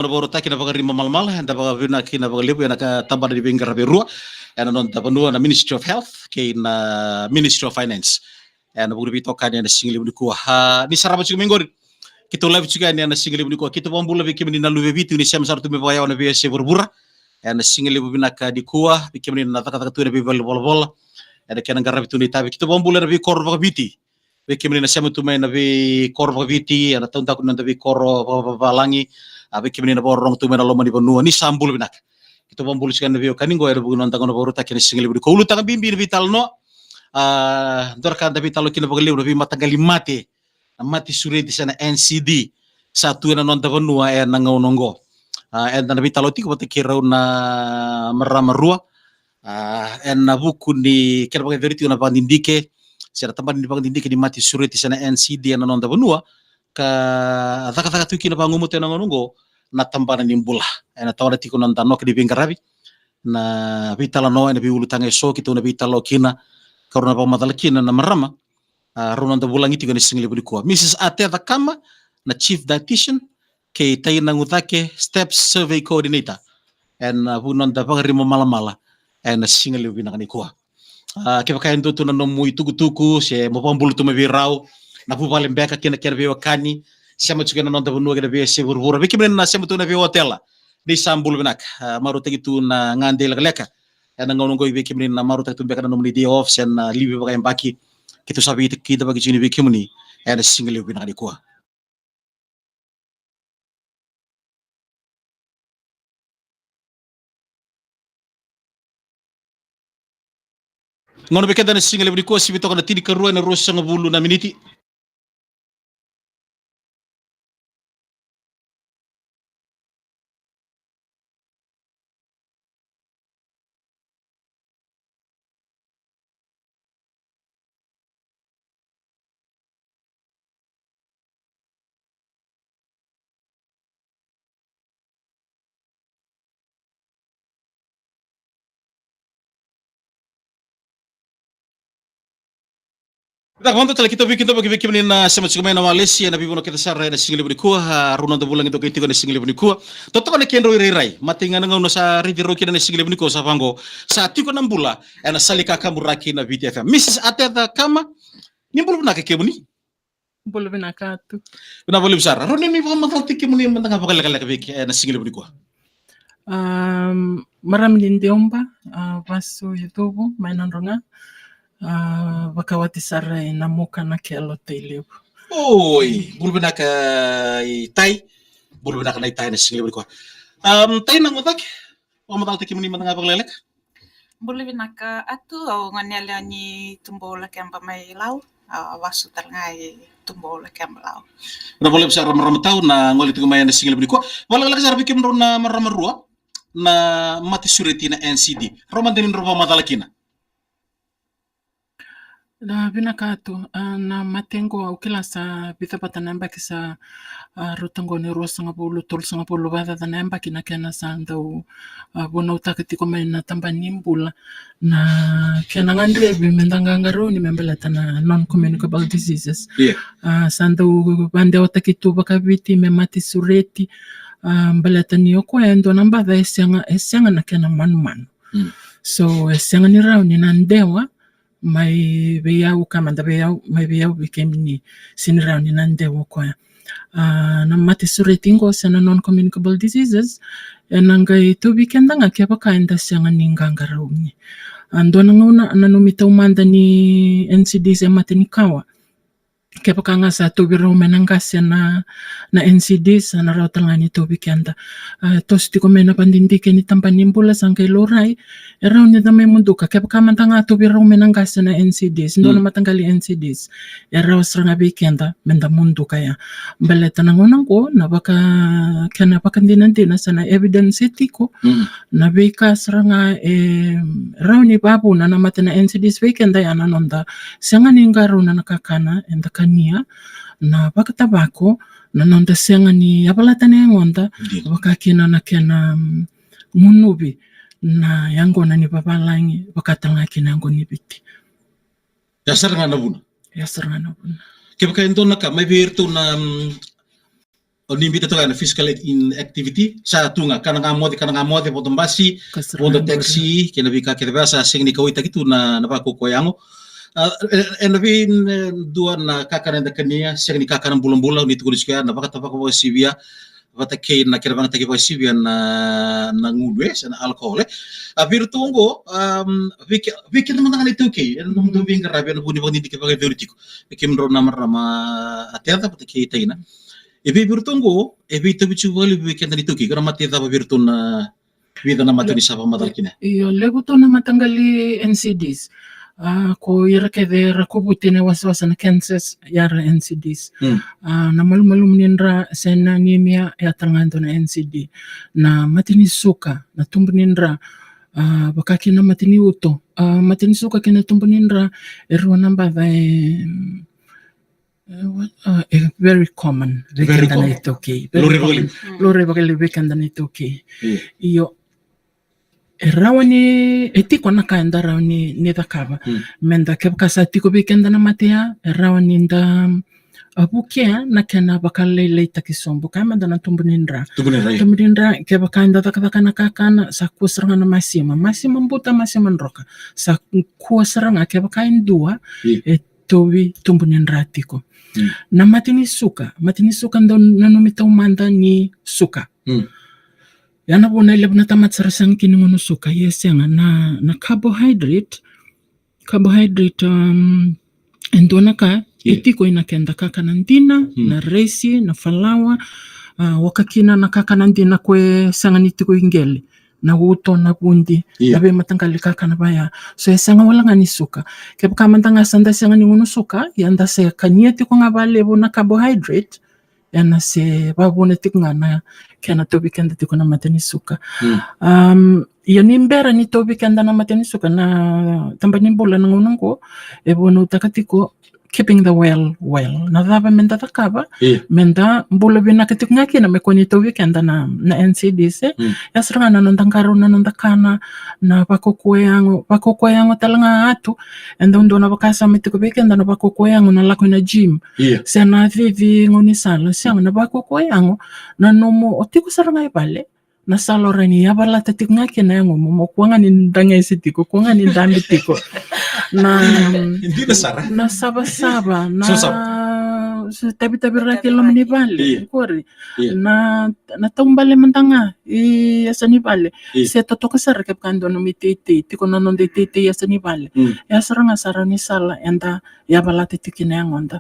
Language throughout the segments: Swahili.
Borota kina baga rima malmal anda baga vina kina baga lebu yana ka tambah di bingkar berua yana non tapanua na Ministry of Health kina Ministry of Finance yana bugri bitokan yana singli buku ha ni saraba juga minggu kita live juga yana singli buku kita pambula bikin ni nalu bebitu ni sem sartu mebaya wana biasa berbura yana singli bubina ka di kuah bikin ni nata kata tu nabi bol yana kena garab itu ni tabi kita pambula nabi kor baga biti bikin ni sem tu main nabi kor baga biti yana tahun takun nabi kor balangi abe kimini na borong tu mena loma di benua ni sambul binak kita bombul sikan nabi kaningo era bugun nantang na boruta kini singli budi ko ulu tanga bimbi nabi talno dorka nabi talo kina bagaliu nabi matagali mati suri di sana NCD satu na nonta benua e nanga unongo nabi talo tiko bata kira na meramarua na buku ni kira bagai veriti na pandindike sira tamban di pandindike di mati suri di sana NCD na nonta benua ka taka tu kina pangumu tena ngonongo na tambana nimbula na tawada tiko nanta no di bingkarabi na bitala no na biulu tanga so kita na bitala kina karena pamatala kina na marama ronanda bulang itu gani singli bulikua Mrs. Ateva Kama na Chief Dietitian ke tayi nangutake Steps Survey Coordinator bunanda pagarimo malamala na singli binakani kuah ke pakain tu na nomu tuku se mo pambulu tu mebirau na bubale mbeka kina bewa kani siamo juga na nonta benua kina bewa se burbura biki na siamo tu na bewa hotel di sambul benak maru tagi tu na ngande leka na ngonongo biki na maru tagi tu beka na nomni day off sen libi baka baki kitu sabi kita bagi jini biki muni na single benak di kuah ngono beka na single di kuah sibito kana tini karua na rosa ngabulu na miniti Da quando tala kita bikin bagi na sama cuma na Malaysia na bibono kita sarra na single budi kuah runo da bulang itu kita na single budi kuah toto na kendo rai matinga na ngono sa ridiro kita na single budi kuah sa pango sa tiko na mbula na salika kamuraki na VTFM Mrs. Ateva Kama nimbulu na ke muni bulu binakatu na bulu besar roni mi pa matal tiki muni mantanga bakal kala biki na single budi kuah maram lindiomba vasu YouTube mainan ronga wakawati sarai na muka na kelo teliu oi bulu binaka tai bulu binaka na tai na single budi kuah tai na ngotak o matal tiki muni mantanga bakal lelek bulu binaka atu au nganele ni tumbola kamba mai lau wasu talngai tumbola kamba lau na boleh besar ramar tau na ngoli tu mayan na single budi kuah wala lagi sar bikim na marua na mati sureti na NCD roman denin roba matalakina na binakatu na matengo au kila sa bita pata namba kisa rotango ni rosa ngapulu tol ngapulu bata ta namba kina kena sa ndau bona utakati ko mai na tamba nimbula na kena ngandre bimendanga ngaro ni membela tana non communicable diseases sandau bande otakitu bakabiti memati sureti mbelata ni oko endo namba da esenga na kena manu so esenga ni rao ni nandewa mai beyau kamanda beyau mai beyau became ni sinirao ni nandewa kwa na mati suretingo sana non communicable diseases nanga itu weekend nga kia baka enda sianga ninganga rauni ando nanguna nanumita umanda ni NCDs mati ni kawa kia baka nga sa tubiro menanggasya na NCDs na raw talangani to weekend tos di ko mena pandindike ni tampanimbula sangkay loray eraw ni damay munduka kia baka mantanga tubiro menanggasya na NCDs ndo na matanggali NCDs eraw sarang weekend menda mundu kaya baleta nangunang ko na baka kaya napakandinandina sana evidence etiko na bika sarang eraw ni babu na namata na NCDs weekend ay ananonda sianga ningaro na nakakana enda kania na pakatabako na nonda sianga ni apalata na ngonda wakakina na kena munubi na yango na ni babalangi wakatanga kina yango ni biti dasar nga na buna yasar nga na buna kaya ito na ka may birto na nimbi to kana physical inactivity sa tunga kana ngamode potom basi bondo taxi kena bika kita basa sing ni kawita gitu na pa ko yango enabi dua na kakana da kania sing ni kakana bulan-bulan ni tulis kaya na baka ko sibia bata kay na kira bang tagi ko sibia na ngudwe sa alcohol abir tungo bikin naman ang ito kay nung dubing grabe na buni bang hindi ka bagay vertigo bikin ro na marama atenta bata kay tayo na Ebi bertunggu, ebi itu bicu balik bikin tadi tuki, karena mati apa bertun vida nama tu ni siapa matal kini. Iyo, lego to na matanggali NCDs. Ko ira kede rakubuti na waswasa na Kansas yara NCDs. Na malu-malu nindra sena anemia ya tanganto na NCD. Na matini suka, na tumbu nindra baka kina matini uto. Matini suka kina tumbu nindra erwa namba very common. Very common. Lore bakali weekend na ito okay. Iyo rawani etiko na kaenda rawani nidakaba. Menda kebkasa tiko weekend na matia rawani nda abukia na kena bakali leita kisombo kama menda na tumbunindra kebakaenda takana kakana sa kusranga na masima mbuta masima nroka sa kusranga kebakain dua towi tumbunindra tiko. Na matini suka ndo nanumita umanda ni suka. Yana bona ilab na tamat sarasang kiningono suka yes yang na carbohydrate endona ka itiko inakenda kakanandina na resi na falawa wakakina na kakanandina kwe sanganitiko ingeli na uto na bundi labe matanggali kakana baya so esanga wala ngani suka kep kamantanga sanda sanga ni ngono suka yanda se kanieti ko ngabale bona carbohydrate yana se babona tikngana kana tobi kenda tiko na matani suka yani mbera ni tobi kenda na matani suka na tambani bola ngono ko e bona utakatiko keeping the well na daba menda takaba menda bola bina ketik ngaki na mekoni tobi kenda na NCDs yasranga na nandangaro na nandakana na pakokoyango talanga atu enda ndo na bakasa metiko bekenda na pakokoyango na lako na gym sena vivi ngoni sala siang na pakokoyango na nomo otiko saranga ibale na salorani yabala tatik ngaki na yango mo kuanga ni ndanga isitiko kuanga ni ndambi tiko na na saba na tabi rakilo mani bale kori na tumbale mantanga yasani bale se totoka sar kep kando no mitete tiko na non tete yasani bale yasaranga sarani sala enda yabala tatikina yangonda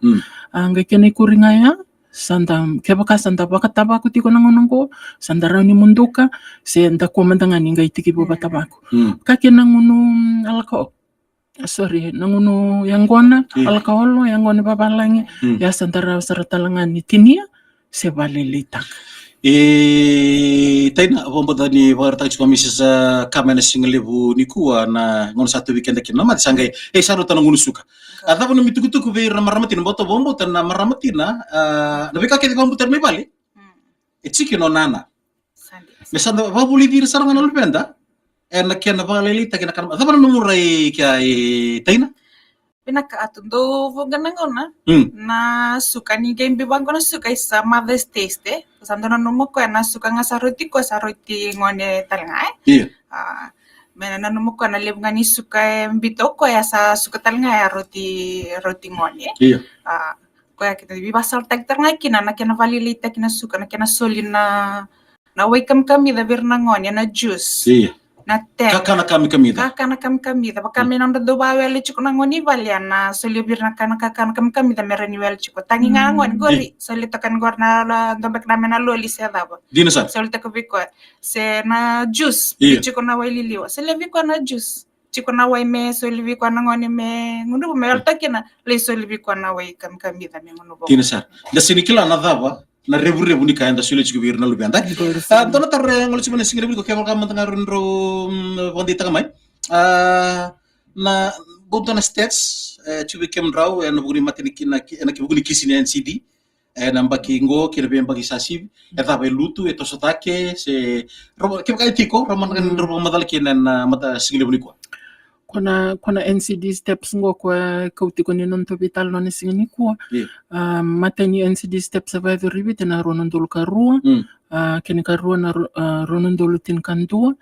anga kene kuringa ya sanda kebaka sanda bakatabaku tiko nangonongo sanda rauni munduka se nda komandanga ninga itiki bo batabaku kake nangono alako nangono yangona alkaolo yangona babalangi ya sanda ra saratalangani tinia se balilitak taina bombodani wartag Mrs. Kamena Singlebu nikua na ngono satu weekend kina mati sangai saro tanong unusuka atau no mitukutuku be ramaratin boto bombo tan maramatina na beka ke komputer me bali itsiki no nana mesanda babuli dir sarang no lupenda na kena baleli takina kan atau no murai kai taina pinaka atundo voganangona na suka ni game bibangona suka isa Mother's Taste sandona numoko na suka nga saroti ngone talngai mena numoko na lebngani suka mbito ko ya sa suka talngai roti ngone ko ya kita bibasal tag talngai kina na kena valilita kina suka na kena solina na welcome kami da ngone na juice kakana kami da kami nang do bawel chiko nangoni valiana solibir na kakana kami da merani wel chiko tangi ngangon gori solito kan gorna dombek na mena loli se daba dinosa solito ko biko se na juice chiko na wali liwa se levi ko na juice chiko na wai me solivi ko na ngoni me ngundu me alta kina le solivi ko na wai kami da me ngunu bo dinosa da sinikila na daba na rebu ni kaenda sule chiku bir na lubi anda dona tar ngol chimane singrebu ko kebal kam tanga ro bondi tagamai na bontona states chiku kem raw en bugni matini kina en ki bugni kisini NCD na mbaki ngo kina be mbaki sasib eta be lutu eto sotake se kem kai tiko roman kan ro madal kina na mata singrebu ni ko kona NCD steps ngo kwa kauti koni nonto vital noni singini kuwa mata ni NCD steps avai ribit na ronondolo karua kini karua na ronondolo tin kandua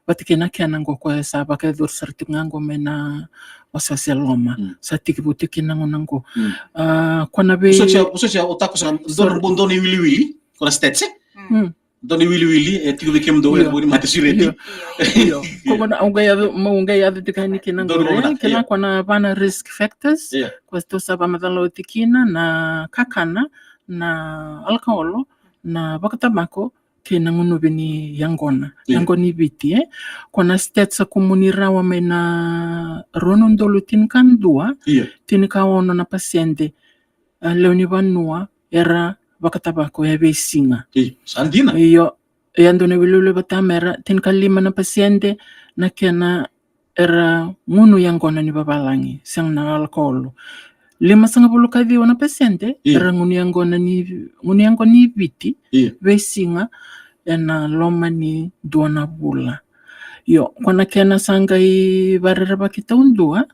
pati kena kiana ngo kwa saba ka dur sarti ngango mena wasasi loma sa tiki buti kina ngonango kona be so otaku sa doni wili kona stetse doni wili tiki bekem do wani mate sureti ko kona unga ya tikani kina ngore kina kona bana risk factors kwa sto saba madalo tikina na kakana na alcohol na bakatabako kena ngono beni yangoni biti kona stats komunira wa mena ronondolo tin kandua tin kawono na paciente leoni vanua era bakatabako ya besinga sandina iyo yandone wilule batamera tin kalima na paciente na kena era ngono yangona ni babalangi sang na alcohol 50 kadhi wana paciente era nguni yango ni viti vesinga ena loma ni duana bula yo kona kena sanga I barera bakita undua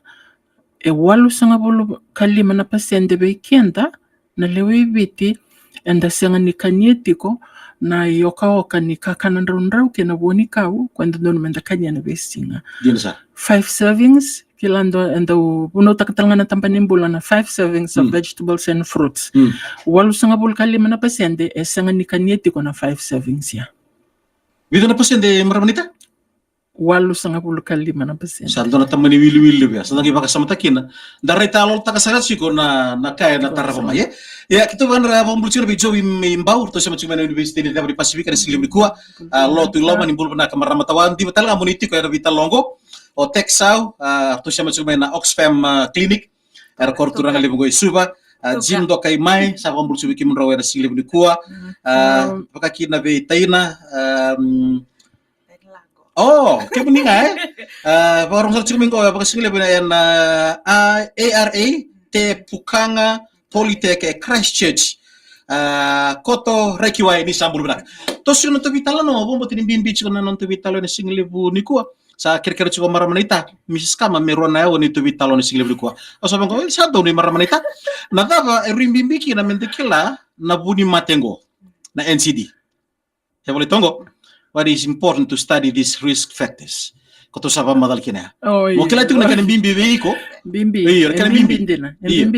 walu sanga bulu kalima na paciente be kenda na lewe viti enda sanga ni kanietiko na yokaoka ni kakana ndraundrau kena boni kau kwenda dono menda kanya na vesinga 5 servings kilando enda buno takatalanga na tampanin bula na 5 servings of vegetables and fruits walu sanga bulu kalima na paciente sanga ni kanietiko na 5 servings ya Vida na paciente maramanita walu sanga bulu kalima na paciente santo na tamani wili ya santo ki baka samatakina darai talo takasara siko na kaya na tarafa mai ya kita ban ra bombulcina be jowi mbau to sama cuma university di Tabri Pasifika di Silim Dikua lo tu lo mani bulu na kamar matawan di betal ngamuniti ko era vital longo o texau to sama cuma na Oxfam clinic era kortura ngali bugoi suba jim do kai mai sa bombulcu ki munrawe na Silim Dikua baka kina be taina oh, kayak bening orang sa cuming ko baka singile bina yan ARA te Pukanga Polytech Christchurch koto rekiwai ni sambul benak to sino to vitala no bombo tin bimbi chiko na non to vitalo ni singile bu ni ko sa kira-kira chiko maramanita misis kama merona yo ni to vitalo ni singile bu ko so bang ko sa do ni maramanita na dava rimbimbi ki na mendekila na buni matengo na NCD ya boleh tongo what is important to study these risk factors. Koto saba madal kina. Mo kila tu na kan bimbi veiko. Bimbi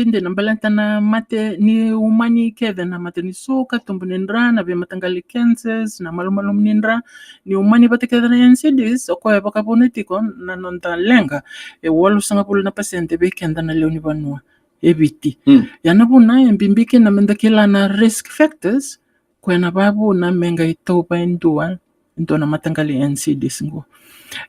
ndina balantana mate ni umani keda na mate ni soka tumbu nindra na be matangali cancers na malum nindra ni umani bate keda na NCDs oko ya baka bonetiko na nonta lenga walu sanga pulu na paciente be kenda na leoni banua ebiti. Yana buna bimbi kina menda kila na risk factors kwena babu na menga itopa indua ndo na matangali NCDs ngo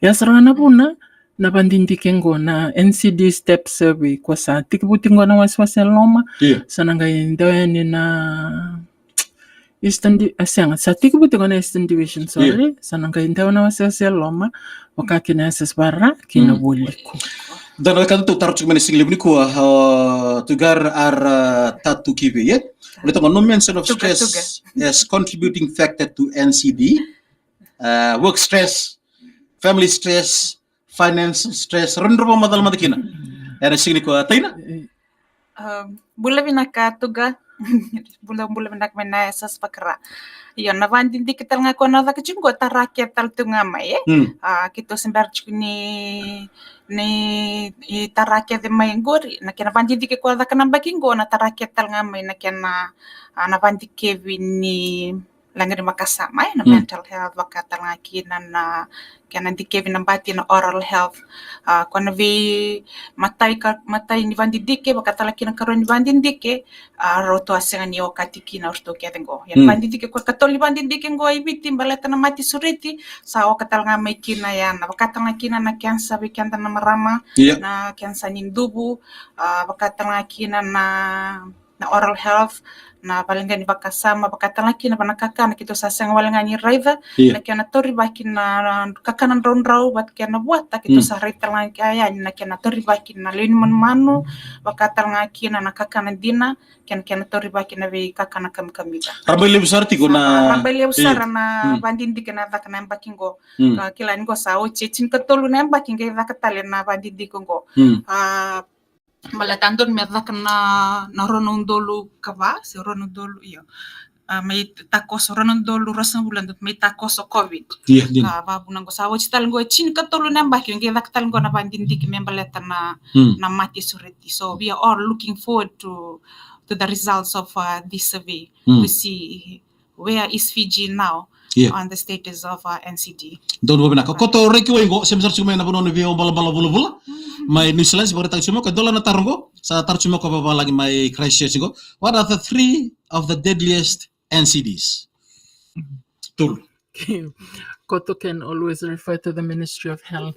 ya sarana buna na bandindike ngo na NCD step survey kwa sa tikibuti ngo na wasiwasi loma sananga indawani na Eastern asanga sa tikibuti ngo na Eastern Division sorry sananga indawana wasiwasi loma wakaki na barra kina boliko dan kan tu taruh cuma sing lebih ku tugar tatu kibe ya oleh no mention of stress as contributing factor to NCD work stress, family stress, finance stress, rendo pa madal madakina. Era sing ko taina. Bula binaka tuga, bula binak mena esas pakra. Yon na vandin di kita nga kona da kachim go taraket tal tunga mai kito sembarch ni taraket de mai ngori na kena vandin di ko da kana baking go na taraket tal nga mai na kena na vandin Kevin ni langir makasama na mental health wakatal nga kinan na kaya nanti Kevin nambati na oral health kung vi matay ni vandidike wakatal kinan karon ni vandidike roto asenga ni okatiki na orto kaya ngo yan vandidike ko katol vandidike ngo ibiti baleta na mati sureti sa wakatal nga may kina yan wakatal nga kinan na kansa wikanda na marama na kansa nindubu wakatal nga kinan na oral health na palingani vakasama vakatalakina vanakakana kito sasanga walangani raiva na kiana tori vakina kakana ndraundrau vatkiana buata kito saritalangi ayani na kiana tori vakina leni manu vakatalangakina na kakana dina kiana tori vakina ve kakana kamkamita Rabele besar tigo na rabele besar na bandindi kena vakana bakingo kila ningo sao cecin ketolu na bakinga vakatale na bandindi kongo malatandon merdak na ronondolu kava se ronondolu iyo may takos ronondolu rasang bulan dot may takos o covid kava bunang ko sawo chital ngo chin katolo namba yung gevak tal ngo na bandindi ki membaleta na mati sureti. So we are all looking forward to the results of this survey to see where is Fiji now on the status of NCD. Don wabina ko to reki wengo semsar cuma na bono vio bala bula mai New Zealand sebagai cuma ko dola na tarungo sa cuma ko baba lagi mai Christchurch go. What are the 3 of the deadliest NCDs? Tul. Koto can always refer to the Ministry of Health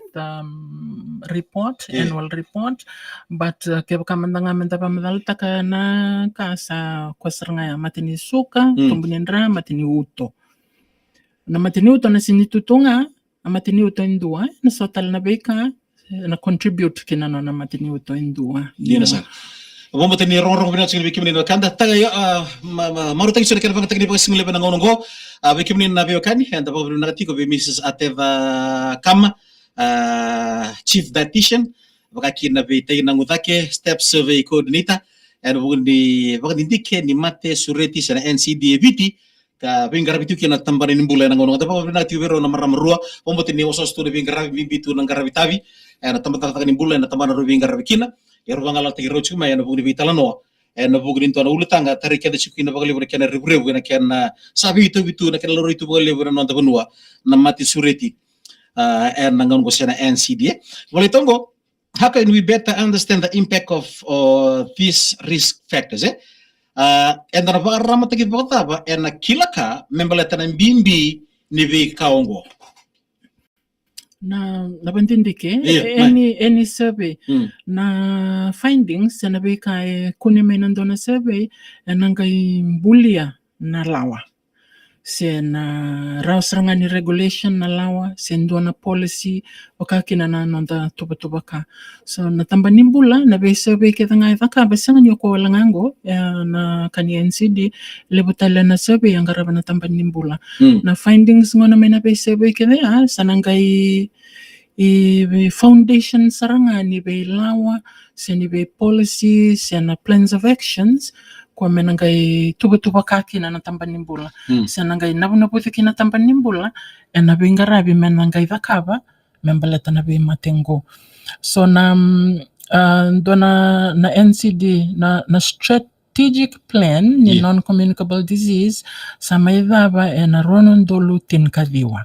report, annual report, but kebakamandanga mentapa madalta kana kasa kwasranga matini suka tumbunendra matini uto. Na matini uto na sinitutunga matini uto indua na sotal na beka na contribute kinano na matini uto indua. Dina sa. Bomba tani rong bina sing bikim ni kanda taga maru tagi sura kana tagi ba sing leba ngongo bikim ni na bio kani and ba na tiko be Mrs. Ateva Kama chief dietitian baka kina be tay nangudake step survey coordinator and bugundi baka dindike ni mate sureti sana NCD viti ka bingar bitu kina tambari ni bulan ngongo tapi na tiwero na maramrua bomba tani oso stu bingar bitu nangara bitavi and tambata ni bulan na tambana bingar bikina ya ruang alat tigi rochu ma ya nabugi vitalano e nabugi into na ulutanga tarike de chukina bagali bore kana rebreu na kana sabi itu bitu na kana loro itu bagali bore na benua na mati sureti and nangon go sena NCD wali tongo how can we better understand the impact of these risk factors and na ba rama tigi bota ba na kilaka membaleta na mbimbi ni vi kaongo na bandindike any survey na findings na beka kuni menandona survey nangai bulia na lawa se na rausrangani regulation na lawa se ndona policy wakakina na nonda tubaka so na tamba nimbula na be survey ketanga ivaka basanga nyoko langango na kani NCD lebutala na survey yang garaba na tamba nimbula na findings ngona mena be survey kene sanangai foundation sarangani be lawa se ni be policy se na plans of actions kwa menangai tuba kaki na tamba nimbula sanangai nabunabuti kina tamba nimbula na bingarabi menangai vakaba membaleta na be matengo so na dona na NCD na strategic plan ni non-communicable disease sa maidhaba na ronondolu tinkadhiwa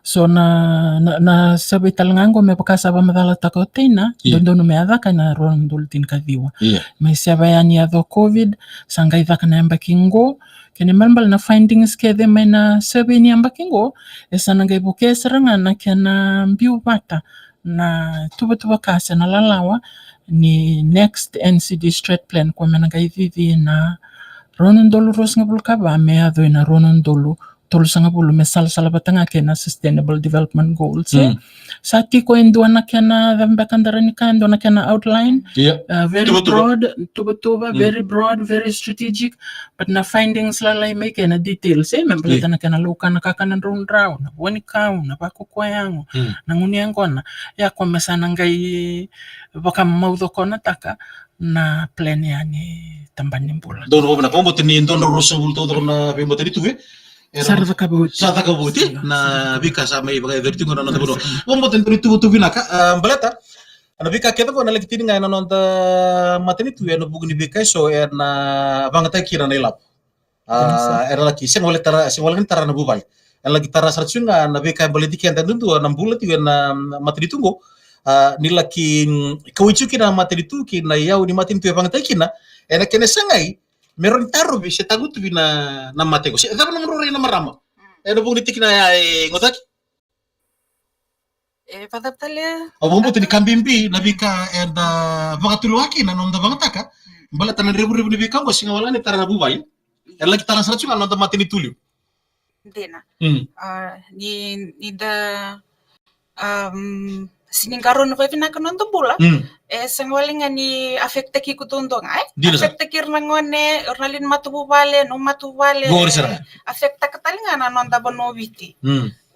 so na sabi talangango me pakasaba madala takotina dondo me adaka na ronondolu tinkadhiwa may sabayani ado COVID sangai dhaka na ambakingo kene malmal na findings kede may na sabi ni ambakingo sanangai buke saranga na kena mbiu bata na tuba kasa na lalawa ni next NCD straight plan kwa menangai vivi na ronondolu rosngabulkaba me ado na ronondolu tolu sanga bulu mesal salabatanga kena sustainable development goals sati ko indua na kena dambakandara ni kando na kena outline very broad tuba very broad very strategic but na findings lalai make na details membeleta na kena luka na kakana rundrau na woni kau na pakukwa yangu na nguni yangona ya kwa mesana ngai baka maudho kona taka na plan yani tambanimbula dono na kombo tini dono rosul to na bembo tini tuwe Sarta kabuti na bika sa may bagay verti ko na nabuno. Wong ten tu binaka baleta. Ana bika kita ko na lagi tininga na nonta mateni tu ya no bugni bika so na bangata kira na ilap. Era lagi sen wala tara na bubay. Lagi tara sarchunga na bika baleti kenda nundu na bulat tu na mateni tungo. Nilaki kawichu kina mateni tu kina yau ni mateni tu ya bangata kina. Ena kene sangai meron taro bi se tagut bi na matego se da namro re na marama no bugni tikina ngotaki padaptale bombo tini kambimbi na bika and bakatuluaki na nonda bangtaka balata na rebu ni bika ngo singa wala ni tara na bubai Ela kita rasa juga nonton mati ni tulio. Dena. Ni da siningkaron na pwede na nonton bula. Sangwalinga ni afekta ki kutundong ay. Afekta ki rangone ornalin matubale no matubale. Afekta katalinga na nonton bonoviti.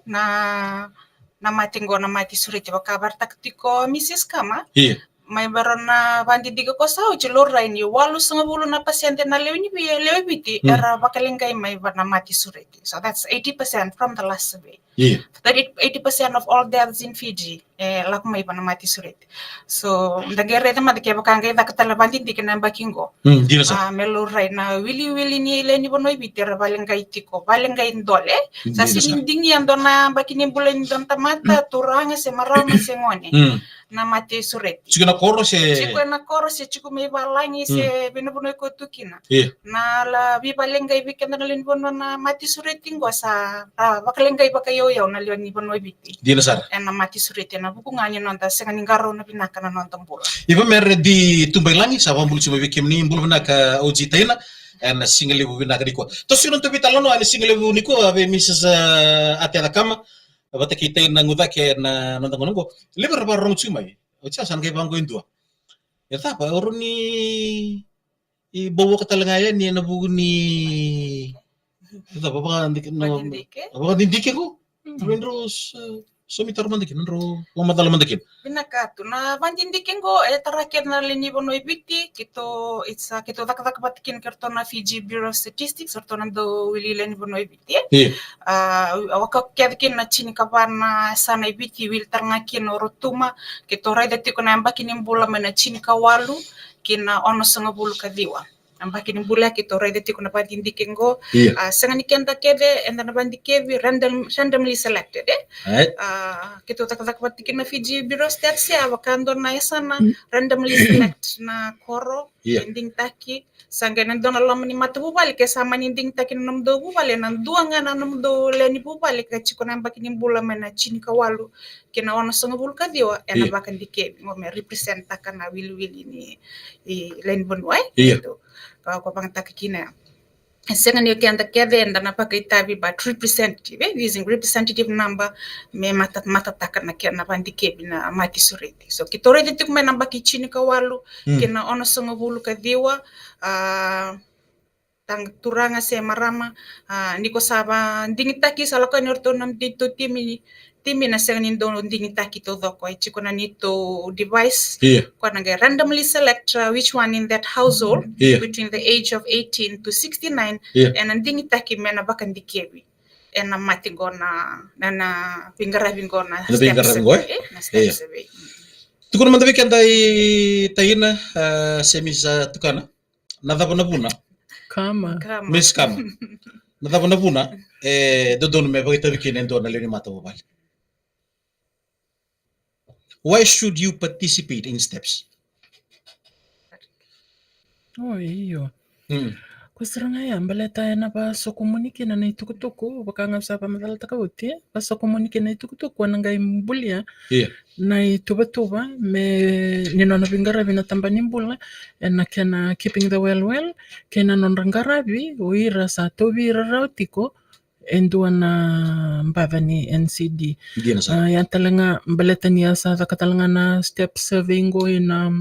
Na mati suriti wakabar taktiko misis kama. May baron na bandidiga ko sa ujiluray ni 8.5 na pasyente na lewibiti era bakalingay may na mati suriti. So that's 80% from the last survey. 80% of all deaths in Fiji lak may na mati suriti. So dagere ta madike bakangay dakatala bandidiga na bakingo. Meluray na wili ni leni bonoy biti era balingay tiko balingay ndole. Sa sininding yan doon na bakinin bulan doon tamata turanga se marama se ngone. Na mati sureti. Chiku na koro se chiku may balangi se binubunoy ko tukina. Na la bibalengay bikin na linbono na mati sureti ngo sa bakalengay bakayoyaw na liwan ni bonoy biti. Di na sar. Na mati sureti na bukunganyo nonta sa kaningaro na pinaka na nontang bula. Iba mer di tumbay langi sa wambul chuma bikim ni mbul na ka ojitayna and single level na kadiko. To sino to bitalono ani single level niko ave Mrs. Ate Kama. Bata kita na ngudake na nongo liber barong chumay ocha san kay banggo indua ya tapa orang ni bawa katalangayan ni nabugo ni ito baka ndike ko terus sumitar mandikin nro mamadala mandikin binakato na bandindikin ko tarakir na linibo no ibiti kito tak batikin kerto na Fiji Bureau of Statistics orto nando wili linibo no ibiti waka kyakin na chini kapan na sana ibiti wil tarngakin orotuma kito raidati ko na ambakin imbula mena chini kawalu kina ono sangabulu kadiwa ambakin imbula kito raidati ko na bandindikin ko sangani kenda kede and na bandikevi randomly selected kito tak batikin na Fiji Bureau of Stats ya wakando na sana randomly select na koro ending taki sangga nandon alam ni matubali kasama ninding taki namdo bubali nanduanga na namdo leni bubali kachiko na ambakin imbula mena chini kawalu kina ono sangabulu kadiwa ena bakan dike mo me represent takana wili ni len bonwai gitu ko pang takikina second you can together and na pakaitabi but representative using representative number me mata takana kena bandike bina mati sureti so kitore dituk me namba kichini kawalu kina ono sangabulu kadiwa tang turanga se marama niko saba dingitaki salaka norto nam dito timi na sengin don dingitaki to doko chiko na nito device kwa nanga randomly select which one in that household between the age of 18 to 69 and dingitaki mena bakan dikebi and mati gona na pingara bingona steps away tukuna mandavi kandai taina semisa tukana nadabana buna kama miss kama nadabana buna dodon me bagita bikinen don na leni mata mobile. Why should you participate in steps? Iyo. Kusiranga ya mbaleta na ba so komunike na itukutuku bakanga sa pamadala takauti ba so komunike na itukutuku nanga imbulia na ituba me nino na bingara bina tambani mbula na kena keeping the well kena nonrangarabi uira sa tobi rautiko endua na mbavani NCD ya talanga mbaleta ni asa katalanga na step survey ngo ina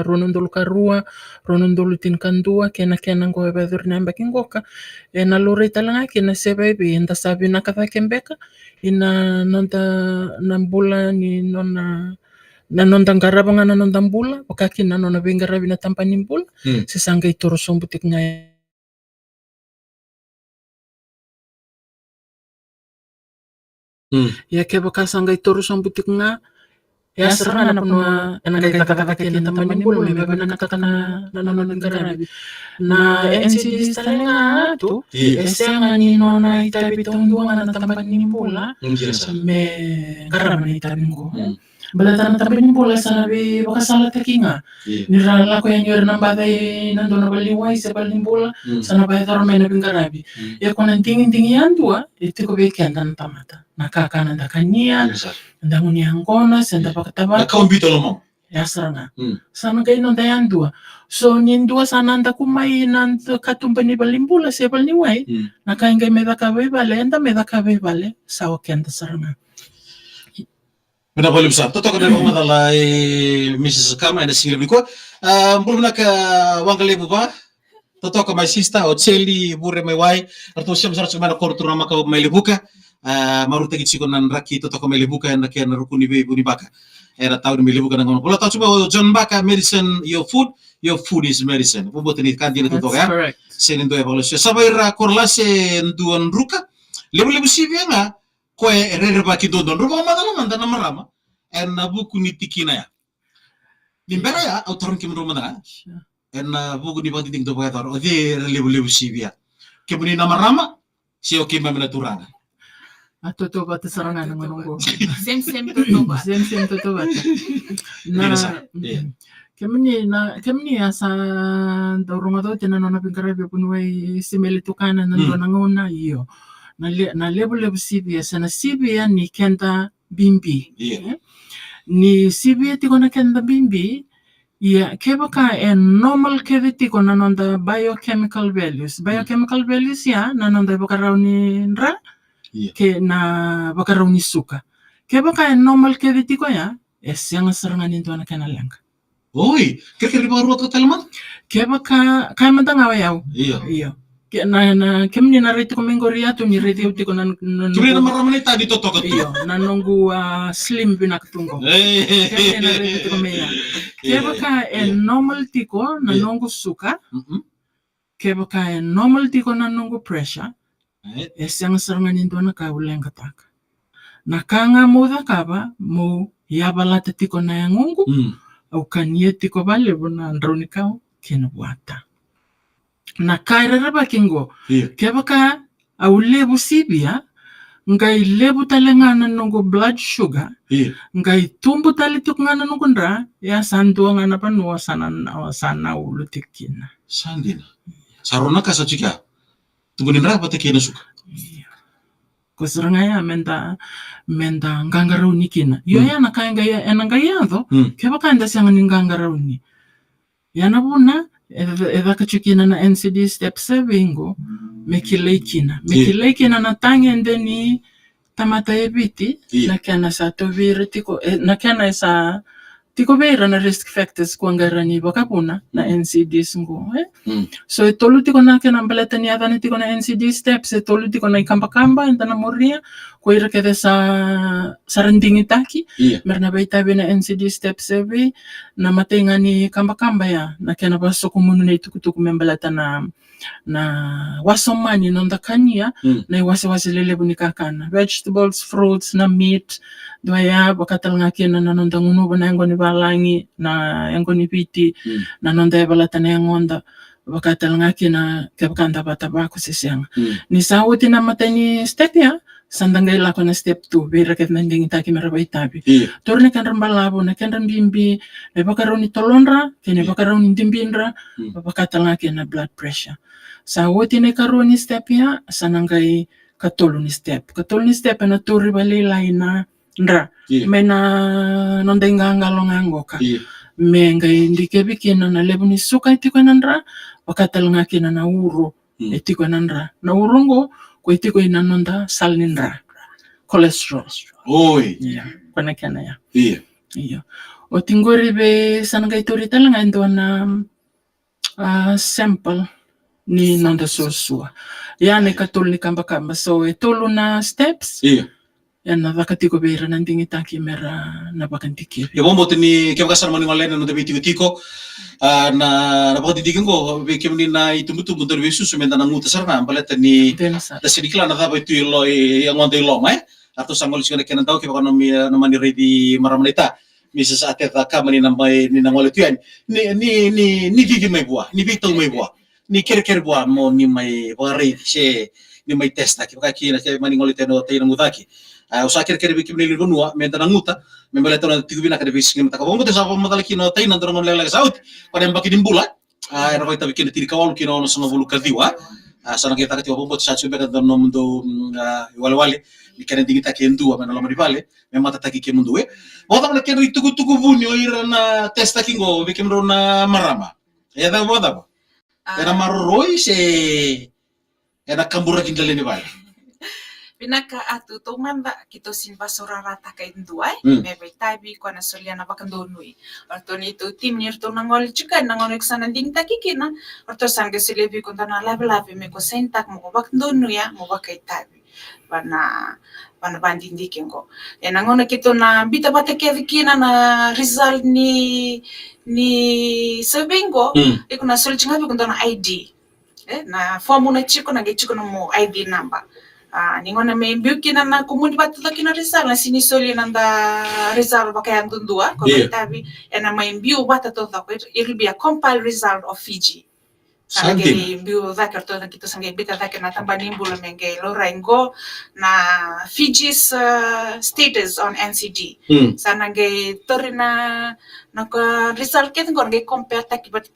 ronondolu karua ronondolu tinkandua kena ngo bedur namba kingoka na lore talanga kena sebebe enda sabi na kata kembeka ina nonda nambula ni nona na nonda ngarabanga na nonda mbula wakaki na nona bengarabi na tampani mbula sesanga itoro sombutik ngai ya keba kasanga itoro sombutik nga ya serana na punwa enanga kata kena tampani mbula me beba na kata na nona ngarabi na NCD talanga tu esenga ni nona itabi tondua na tampani mbula me ngarabi itabi ngo balatan tampani mbula sanabi bakasala takinga nirala ko yan yor nambay nandun na baliway sa balimbula sanabay tarome na bingarabi ya ko nang tingin yan dua iti ko bigyan dan tamata nakakanan da kanya dangun yang kona senda pakataba nakaumbito lamang Yasranga. Sana kay non dayandua. So nindua sana anda kumay nan katumba ni balimbula se balniway. Nakaingay medakabe bale anda medakabe bale sa okenda saranga. Benar boleh besar. Toto kada mamadala Mrs. Kama ina singil biko. Mbulu naka wangale buba. Toto ka my sister Ocheli bure mai wai. Arto siam sar cuma kortura maka mai libuka. Maruta gitsiko nan raki toto ka mai libuka na kia na rukuni be buni baka. Era tahu ni libuka nang ngono. Tahu cuma John Baka medicine your food is medicine. Buat ni kan dia toto ya. Correct. Senin do evaluasi. Sabaira korlase nduan ruka. Lebu sivia nga. Koe rerba ki dodon ruba madala manda na marama en buku ni tikina ya limbera ya autoron ki mroma na en buku ni bandi ding do ba tar ode lebu sibia ke buni na marama si oke ma mena turana Toto bata saranga nang ngongo. Same toto ba. Same toto bata. Kemni asa dorong ado tinanona pingkarabe punway simeli tukana nando nangona iyo. Na lebu sibia sana sibia ni kenda bimbi. Ni sibia tiko na kenda bimbi ya kebaka normal kedi tiko na nonda biochemical values. Biochemical values ya na nonda bakaraw ni nra ke na bakaraw ni suka. Kebaka normal kedi tiko ya yang serangan itu na kenalang. Oi, kira-kira baru atau teleman? Kebaka kaya manda ngawayaw. Iya. Na kemni na rito ko mengoria to ni radio tiko na Tuloy na maramani tadi toto ka iyo na nungu slim binaktungo kaya na rito tiko meya kaya baka normal tiko na nungu suka kaya baka normal tiko na nungu pressure siyang sarangan indo na kauleng katak nakanga muda kaba mo yabalata tiko na yangungu au kanye tiko bale bona andronikao kinabuata na kairara bakingo kebaka au lebu sibia ngai lebu talengana nungu blood sugar ngai tumbu talituk ngana nungu ndra ya sanduwa ngana panua sana ulutikina sandina sarona kasa chika tubuni ndra pate kina suka kusranga ya menda ngangarauni kina yo ya nakanga ya enangayado kebaka nda siyang ngangarauni yana buna evakachukina na NCD step 7 go mekileikina na tangende ni tamata ebiti na kana sa tovire tiko na kana sa tiko beira na risk factors kuangarani bakapuna na NCD ngo so tolu tiko na kana baleta ni adani tiko na NCD steps tolu tiko na kamba enta na moria kuira kede sa sarandingi taki merna baita na NCD step 7 na matenga ni kamba ya na kana baso kumunu na itukutuku membalata na wasomani nonda kania na wasi lelebu ni kakana vegetables fruits na meat doya bakatal nga kina na nonda ngunu na yango ni balangi na yango ni piti na nonda balata na yangonda bakatal nga kina kebakanda batabako sisiyang ni sawuti na matani step ya sandangay lako na step 2 biraket na hindi taki marabay tabi torne kan rambalabo na kan rambimbi na bakaraw ni tolonra kene bakaraw ni dimbinra babakatal nga kina blood pressure sa wuti na karon ni step ya sanangay katolo ni step na turi balilay na ndra may na nonday ngangalongango ka may ngay hindi kebikin na lebu ni suka iti ko nandra bakatal nga kina na uro iti ko nandra na urungo ko iti ko inanonda salnindra cholesterol oi kana ya iya o tingori be sanangay turi talanga ndo na sample ni nonda sosua yan katol ni kamba so tolo na steps yan na vakatiko beira nandingi taki mera na bakantiki ya bombo tini kebakasar mani ngalen no debi tiko na bakatidikin ko be kemni na itumutumu ndo be susu menda na nguta sarna baleta ni da sidikla na daba itu lo yang ngonde lo mai atau sangol sikana kenan tau kebakano mi na mani ready maramanita Mrs. Ateta kamani na mai ni nangole tuan ni gigi mai buah ni bitong mai buah ni kere buah mo ni mai bari se ni mai testa kibaki na se mani ngole teno teno ngudaki usa kere bikim ni lunua menta nanguta membele tona tigubina kada bising mata kabongo te sa madala kino tay nandron ngole la saut pada mbaki dimbula era ko tabi kino tiri kawal kino no sama bulu kadiwa sana kita kati wabombo sa chube ka no mundo wale ni kana digita kendu ama no vale memang tataki ke mundo wata na kenu tuku bunyo irana testa kingo vikimro na marama da wada era marroi se era kambura kindale ni vale Pinaka atu to manda kito simba sorarata ka induai me tabi ko na soliana bakandonui orto ni to tim ni orto nangol chuka nangol eksana ding takikina orto sange silebi ko na lave me ko sentak mo bakandonui ya mo bakai tabi bana bandindiki ngo nangona kito na bita bata kina na result ni sebengo ikuna solchinga bi ko na ID na formu na chiko na gechiko na mo ID number ningona me biukina na kumuni batu kina result na sinisoli nanda result bakaya ndundua ko tabi na may biu bata to it will be a compiled result of Fiji sange biu zakar to na kito sange bita zakar na tambani mbula menge loraingo na Fiji's status on NCD sanage torina na ko result ket ngorge compare takibat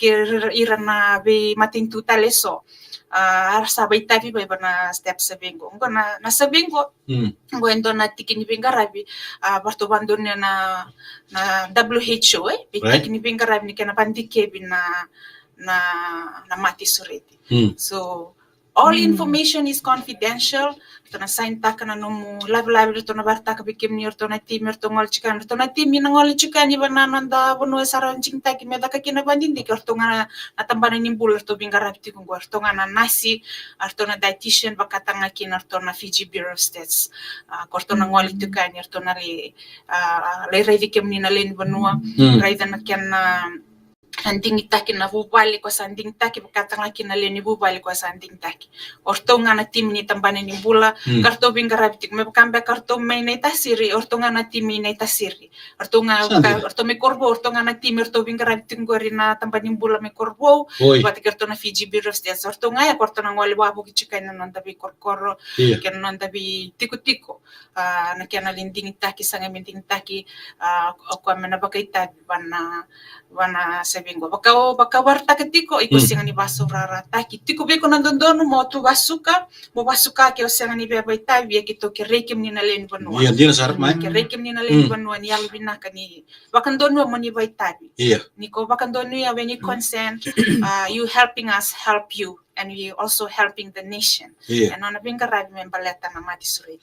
irana be matintu taleso sabay tabi ba na step sabengo ngona na sabengo ngwendo na tikini bingarabi barto bandon na WHO tikini bingarabi ni kana pandike na mati sureti so all information is confidential to na sign takana no lav to na barta ka bikim ni to na team to ngol chikan to na team ni ngol chikan ni bananda bono saran cinta ki meda ka kina bandin di to nga natambana ni bul to bingarap ti kung to nga na nasi to na dietitian bakata nga kin to na Fiji Bureau of Stats to na ngol to kan to na le ready kem ni na len banua raida na ken anding taki na bubali ko sa anding taki bakatanga kinaleni bubali ko sa anding taki orto nga na team ni tambane ni bula karto bingarabtik me kamba karto may na tasiri orto nga na team ni tasiri orto me korbo orto nga na team orto bingarabtik ko rin na tambane ni bula me korbo bati karto na Fiji Bureau of Stats orto nga ya orto na wali wabo kichika na nandabi korkoro ken nandabi tiko na kana linding taki sa ngaminding taki ko amena bakaita wana sabingo baka warta ketiko iko singa ni basurara taki tiko beko nandono mo tu basuka ke singa ni beba tabi kito kerekim ni nalen banua dia sarap mai kerekim ni nalen banua ni albina kani bakandono mo ni baitabi niko bakandono ya when you consent you helping us help you and we also helping the nation and on a bingarabi membaleta na mati sureti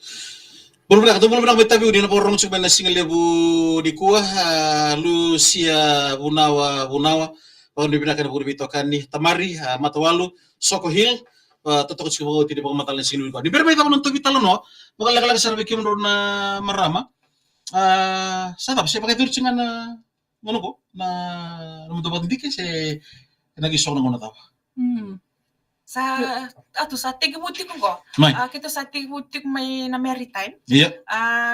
Boleh may tabi udi na porong suban na single lebu di kuah Lucia bunawa pon di binakan buru bitokan ni tamari matawalu Soko Hill totokot subo ti di pagmatalan sinu ko. Di berbay ta nonto vitalo no magalaglag sa bikim na marama sadap siya pakai turcingan na ano ko na namutubat hindi kasi nagisok na ko na tawa. Sa tigibutik ko kito sa tigibutik may na maritime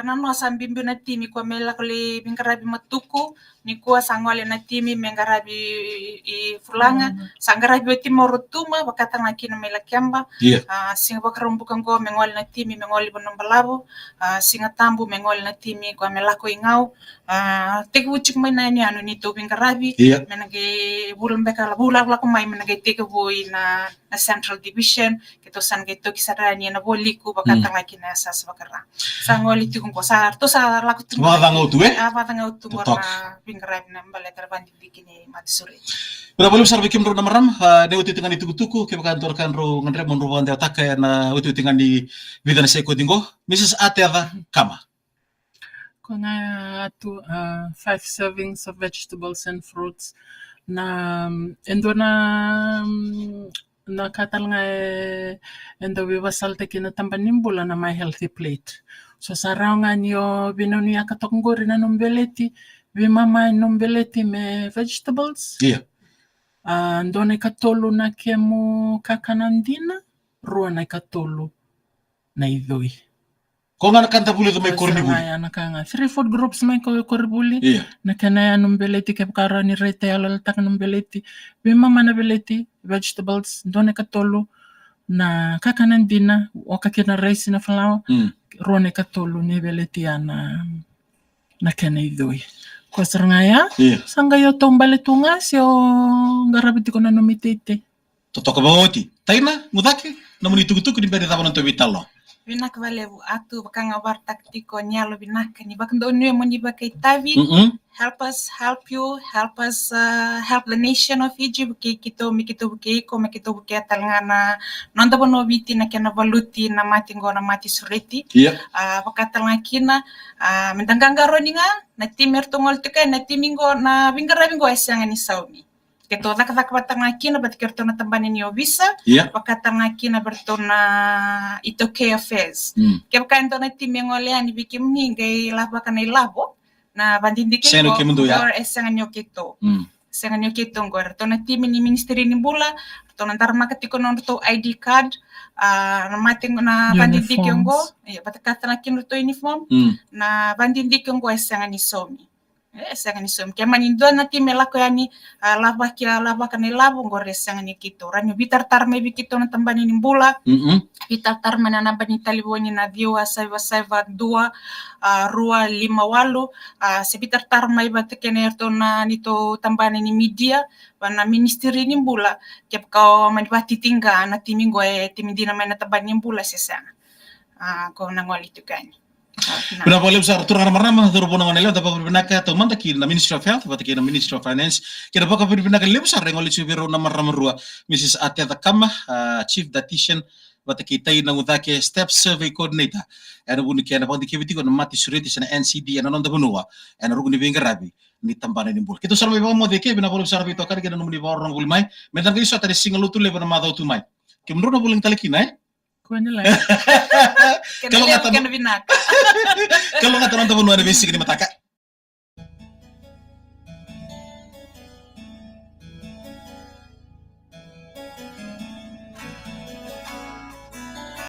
nano sa bimbo na timi ko may lakuli bingarabi matuko ni ko sangwale na timi mengarabi I fulanga sangarabi timorotuma bakata na kina may lakyamba singa bakarumbukan ko mengwale na timi mengwale bonong balabo singa tambu mengwale na timi ko may lako ingaw tigibutik may na ano nito bingarabi menage bulambeka bulag lako may menage tigibuy na Central Division kito san kito kisarani na boliku bakatanga kinasa sa bakara sangoli tikung ko sa to sa lakot matangau tu matangau tu na bingrab na baletar bandi dikini matisuri Pero boleh besar bikin ro namaram ne uti tingan itu tuku ke kantor kan ro ngandre mon ro wande ataka na uti tingan di vidana seko dingo Mrs. Atea kama Kona tu 5 servings of vegetables and fruits na endona na katal nga endo viva salte kina tambanimbula na my healthy plate. So sarang nga niyo binunia katongori na numbeleti, vimama numbeleti me vegetables. Ndone katolo na kemu kakanandina, rua na katolo na idoi. Kung nga nakantapuli ito may kornibuli? Nga 3 food groups may kornibuli. Nakanaya numbeleti kepkara ni rete alaltak numbeleti. Vimama na beleti, vegetables, doon katolo na kakanandina o kakina rice na flour, rone katolo ni beleti na kanaidoy. Kusar nga ya, sangga yo tombale tungas yo garabiti ko na numitete. Totoo ka ba oti? Tayo na, mudaki. namun itu di beri tapan untuk vital lo. Vinak vale atu bakanga wartak tiko nyalo vinak ni bakando nu moni bakai tavi. Help us help you, help us help the nation of Egypt ke kito talngana nonda bono viti na kena valuti na mati sureti. Pakatalnga kina mendangangaro ninga na timer tongol tuka na timingo na vingo esanga ni saumi. Keto tak batanga kina bat kerto na tambani ni obisa. Pakatanga kina bertona ito ke affairs. Kepakain to na timingo leani bikim ningai lava kana ilavo. Na bandindike ko esanganyo kito. Esanganyo kito ngor to na timi ni ministry ni bula to na tarma katiko no to ID card na mating na bandindike ngo batakata na kino to uniform na bandindike ngo esangani somi. Esangani somi kaya manindo na timi lako yani lava kana lavo ngor esangani kito ranyo bitar tarma bikito na tambani ni bula. Bitar tarma na nambani taliboni na viewa saiva 2 rua 5 sebitar tarma iba tekene erto na nito tambani ni media wana ministeri ni bula kep kau manipati tingga na timingo timindina mana tambani ni bula sesana ko nangoli tukani. Benar boleh besar turun marama turun bono nganelo dapat berbinaka atau manta kiri na Ministry of Health atau kiri na Ministry of Finance kira baka berbinaka lebih besar ngoli subiro na marama rua Mrs. Atia Kama Chief Dietitian bata kita ina ngudake Step Survey Coordinator ana buni kiana pandi kibiti ko na mati sureti sana NCD ana nonda bunua ana ruguni bingarabi ni tambana ni bul kita sarbe mo de ke bina boleh besar bito kar kena numni borong bulmai mendan iso tadi single lutu le bana madau tumai kimro na buling talekina Kuanila. Kalau nggak tahu nonton bunuh ada basic di mata kak.